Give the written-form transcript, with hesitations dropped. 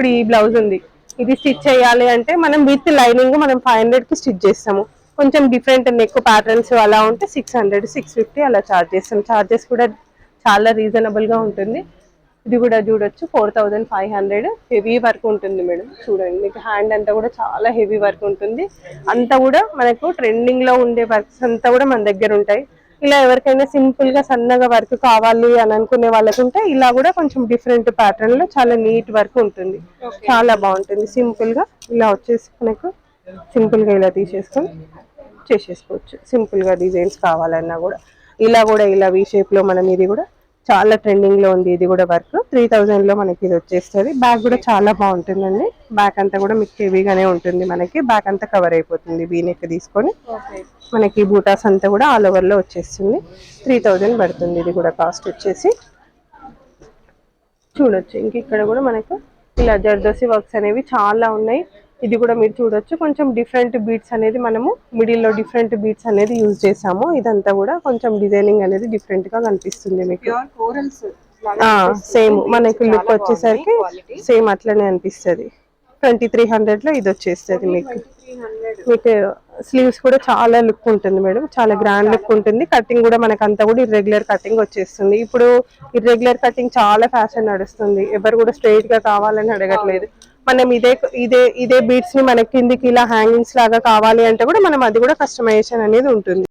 ఇప్పుడు ఈ బ్లౌజ్ ఉంది, ఇది స్టిచ్ చేయాలి అంటే మనం విత్ లైనింగ్ మనం 500 కి స్టిచ్ చేస్తాము. కొంచెం డిఫరెంట్ నెక్ ప్యాటర్న్స్ అలా ఉంటే 600 650 అలా చార్జ్ చేస్తాం. చార్జెస్ కూడా చాలా రీజనబుల్ గా ఉంటుంది. ఇది కూడా చూడొచ్చు 4500 హెవీ వర్క్ ఉంటుంది మేడం. చూడండి మీకు హ్యాండ్ అంతా కూడా చాలా హెవీ వర్క్ ఉంటుంది. అంతా కూడా మనకు ట్రెండింగ్ లో ఉండే వర్క్స్ అంతా కూడా మన దగ్గర ఉంటాయి. ఇలా ఎవరికైనా సింపుల్ గా సన్నగా వర్క్ కావాలి అని అనుకునే వాళ్ళకుంటే ఇలా కూడా కొంచెం డిఫరెంట్ ప్యాటర్న్ లో చాలా నీట్ వర్క్ ఉంటుంది. చాలా బాగుంటుంది. సింపుల్ గా ఇలా వచ్చేసి మనకు సింపుల్ గా ఇలా తీసేసుకొని చేసేసుకోవచ్చు. సింపుల్ గా డిజైన్స్ కావాలన్నా కూడా ఇలా వీ షేప్ లో మనం ఇది కూడా చాలా ట్రెండింగ్ లో ఉంది. ఇది కూడా వర్క్ 3000 లో మనకి ఇది వచ్చేస్తుంది. బ్యాక్ కూడా చాలా బాగుంటుందండి. బ్యాక్ అంతా కూడా మీకు హెవీగానే ఉంటుంది. మనకి బ్యాక్ అంతా కవర్ అయిపోతుంది. వీ నెక్ తీసుకొని మనకి బూటాస్ అంతా కూడా ఆల్ ఓవర్ లో వచ్చేస్తుంది. 3000 పడుతుంది. ఇది కూడా కాస్ట్ వచ్చేసి చూడొచ్చు. ఇంక ఇక్కడ కూడా మనకు ఇలా జర్దోసి వర్క్స్ అనేవి చాలా ఉన్నాయి. ఇది కూడా మీరు చూడొచ్చు. కొంచెం డిఫరెంట్ బీట్స్ అనేది మనము మిడిల్ లో డిఫరెంట్ బీట్స్ అనేది యూజ్ చేసాము. ఇదంతా కూడా కొంచెం డిజైనింగ్ అనేది డిఫరెంట్ గా కనిపిస్తుంది మీకు. సేమ్ మనకి లుక్ వచ్చేసరికి సేమ్ అట్లనే అనిపిస్తుంది. 2300 లో ఇది వచ్చేస్తుంది మీకు. మీకు స్లీవ్స్ కూడా చాలా లుక్ ఉంటుంది మేడం. చాలా గ్రాండ్ లుక్ ఉంటుంది. కటింగ్ కూడా మనకు అంతా కూడా ఇర్రెగ్యులర్ కటింగ్ వచ్చేస్తుంది. ఇప్పుడు ఇర్రెగ్యులర్ కటింగ్ చాలా ఫ్యాషన్ నడుస్తుంది. ఎవరు కూడా స్ట్రైట్ గా కావాలని అడగట్లేదు. మనం ఇదే బీట్స్ ని మన కిందికి ఇలా హ్యాంగింగ్స్ లాగా కావాలి అంటే కూడా మనం అది కూడా కస్టమైజేషన్ అనేది ఉంటుంది.